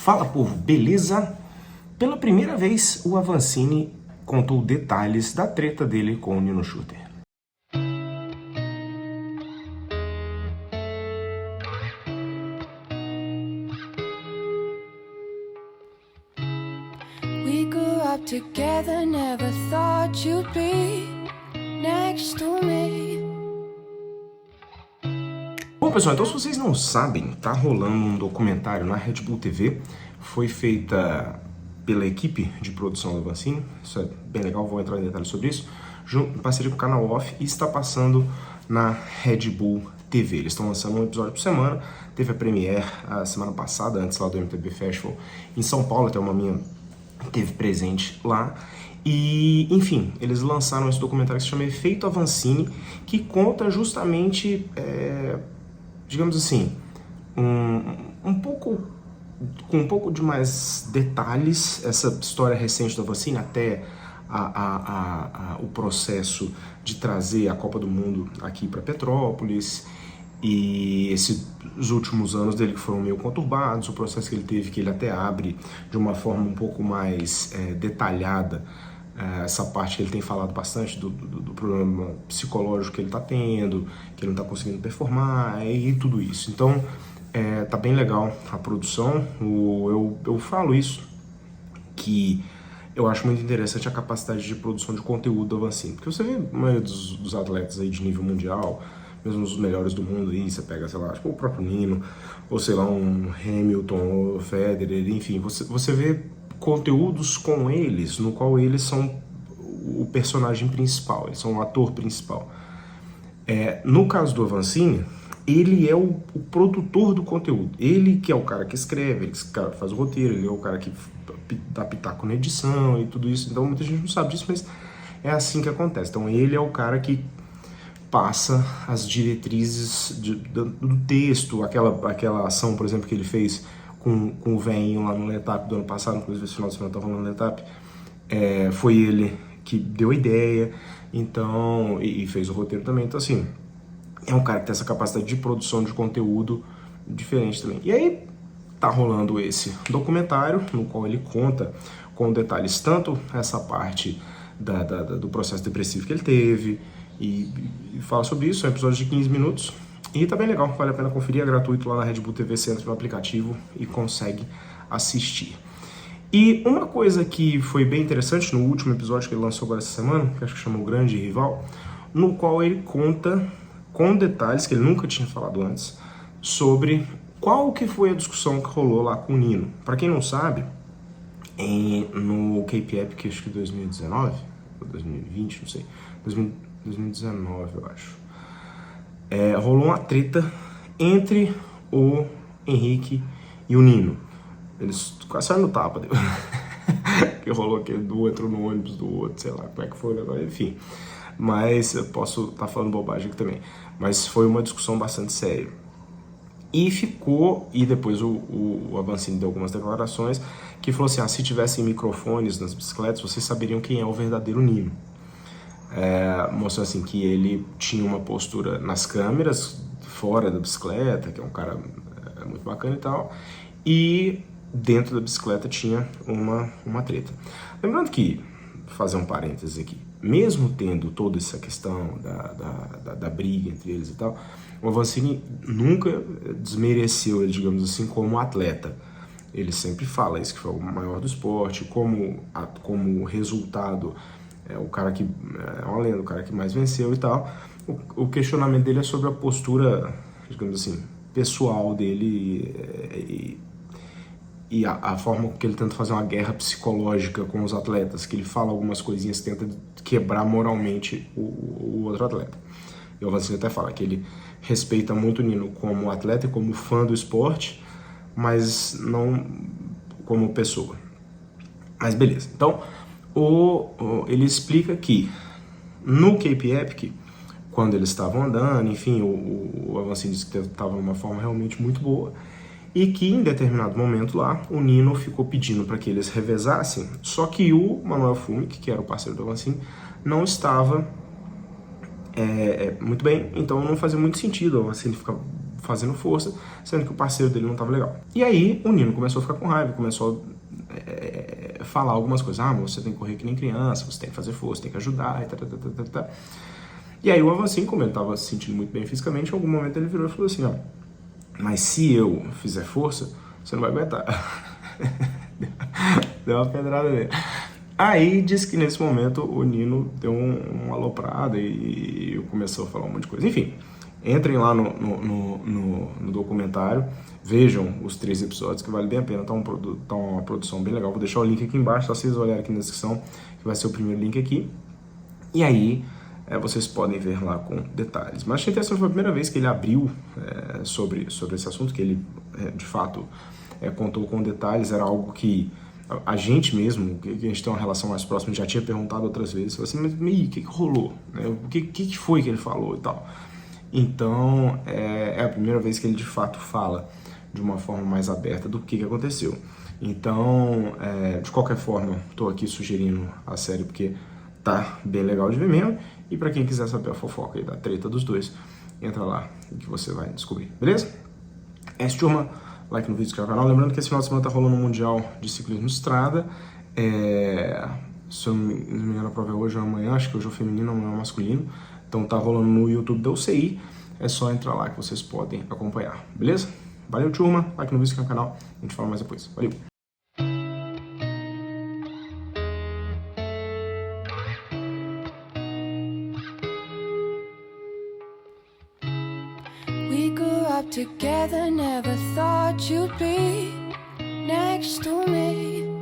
Fala, povo, beleza? Pela primeira vez, o Avancini contou detalhes da treta dele com o Nino Schurter. We grew up together, never thought you'd be next to me. Bom, pessoal, então se vocês não sabem, tá rolando um documentário na Red Bull TV. Foi feita pela equipe de produção do Avancini. Isso é bem legal, vou entrar em detalhes sobre isso. Em parceria com o canal Off, e está passando na Red Bull TV. Eles estão lançando um episódio por semana. Teve a premiere a semana passada, antes lá do MTV Festival em São Paulo, até uma minha teve presente lá. E, enfim, eles lançaram esse documentário que se chama Efeito Avancini, que conta justamente, digamos assim, com um pouco de mais detalhes, essa história recente do Avancini, até o processo de trazer a Copa do Mundo aqui para Petrópolis, e esses últimos anos dele que foram meio conturbados, o processo que ele teve, que ele até abre de uma forma um pouco mais detalhada, essa parte que ele tem falado bastante do problema psicológico que ele está tendo, que ele não está conseguindo performar e tudo isso. Então, tá bem legal a produção. Eu falo isso, que eu acho muito interessante a capacidade de produção de conteúdo do Avancini, porque você vê a maioria dos atletas aí de nível mundial, mesmo os melhores do mundo aí, você pega, sei lá, tipo o próprio Nino, ou sei lá, um Hamilton, ou Federer, enfim, você vê conteúdos com eles, no qual eles são o personagem principal, eles são o ator principal. No caso do Avancini, ele é o produtor do conteúdo, ele que é o cara que escreve, ele que é o cara que faz o roteiro, ele é o cara que dá pitaco na edição e tudo isso. Então muita gente não sabe disso, mas é assim que acontece. Então ele é o cara que passa as diretrizes do texto, aquela ação, por exemplo, que ele fez com o velhinho lá no Letap do ano passado, inclusive esse final de semana eu tava no Letap, foi ele que deu a ideia, então, e fez o roteiro também. Então, assim, é um cara que tem essa capacidade de produção de conteúdo diferente também. E aí tá rolando esse documentário, no qual ele conta com detalhes tanto essa parte do processo depressivo que ele teve, e fala sobre isso. É um episódio de 15 minutos e tá bem legal, vale a pena conferir, é gratuito lá na Red Bull TV, você entra no aplicativo e consegue assistir. E uma coisa que foi bem interessante no último episódio que ele lançou agora essa semana, que acho que chama O Grande Rival, no qual ele conta com detalhes que ele nunca tinha falado antes sobre qual que foi a discussão que rolou lá com o Nino. Para quem não sabe, no K-Pop, que acho que 2019 ou 2020, não sei, 2019 eu acho, rolou uma treta entre o Henrique e o Nino. Eles quase saíram no tapa, que rolou aquele do entrou no ônibus do outro, sei lá como é que foi o negócio, enfim. Mas eu posso estar falando bobagem aqui também. Mas foi uma discussão bastante séria. E depois o Avancini deu algumas declarações que falou assim, se tivessem microfones nas bicicletas, vocês saberiam quem é o verdadeiro Nino. Mostrou assim que ele tinha uma postura nas câmeras, fora da bicicleta, que é um cara muito bacana e tal, e dentro da bicicleta tinha uma treta. Lembrando que, fazer um parênteses aqui, mesmo tendo toda essa questão da briga entre eles e tal, o Avancini nunca desmereceu ele, digamos assim, como atleta. Ele sempre fala isso, que foi o maior do esporte, como resultado, o cara que é uma lenda, o cara que mais venceu e tal. O questionamento dele é sobre a postura, digamos assim, pessoal dele e a forma que ele tenta fazer uma guerra psicológica com os atletas, que ele fala algumas coisinhas, tenta quebrar moralmente o outro atleta. E o Avancini até fala que ele respeita muito o Nino como atleta e como fã do esporte, mas não como pessoa. Mas beleza. Então, ele explica que no Cape Epic, quando eles estavam andando, enfim, o Avancini disse que estava numa forma realmente muito boa, e que em determinado momento lá, o Nino ficou pedindo para que eles revezassem, só que o Manuel Fumic, que era o parceiro do Avancini, não estava muito bem, então não fazia muito sentido o Avancini ficar fazendo força, sendo que o parceiro dele não tava legal. E aí o Nino começou a ficar com raiva, começou a falar algumas coisas. Ah, você tem que correr que nem criança, você tem que fazer força, tem que ajudar, e tá. E aí o Avancini, como ele tava se sentindo muito bem fisicamente, em algum momento ele virou e falou assim, ó, mas se eu fizer força, você não vai aguentar. Deu uma pedrada nele. Aí disse que nesse momento o Nino deu uma aloprada e começou a falar um monte de coisa. Enfim, entrem lá no documentário, vejam os 3 episódios que vale bem a pena, tá uma produção bem legal. Vou deixar o link aqui embaixo, só vocês olharem aqui na descrição, que vai ser o primeiro link aqui. E aí vocês podem ver lá com detalhes. Mas achei interessante, foi a primeira vez que ele abriu sobre esse assunto, que ele de fato contou com detalhes, era algo que a gente mesmo, que a gente tem uma relação mais próxima, já tinha perguntado outras vezes, falou assim, mas o que rolou? O que foi que ele falou e tal? Então, é a primeira vez que ele de fato fala de uma forma mais aberta do que aconteceu. Então, de qualquer forma, estou aqui sugerindo a série porque tá bem legal de ver mesmo, e para quem quiser saber a fofoca aí da treta dos dois, entra lá que você vai descobrir, beleza? Turma, like no vídeo, inscreve no canal. Lembrando que esse final de semana tá rolando um Mundial de Ciclismo Estrada. Se eu não me engano, a prova é hoje ou amanhã, acho que hoje é o feminino, amanhã é o masculino. Então tá rolando no YouTube da UCI. É só entrar lá que vocês podem acompanhar, beleza? Valeu, turma. Like no vídeo, inscreve no canal. A gente fala mais depois. Valeu! We grew up together, never thought you'd be next to me.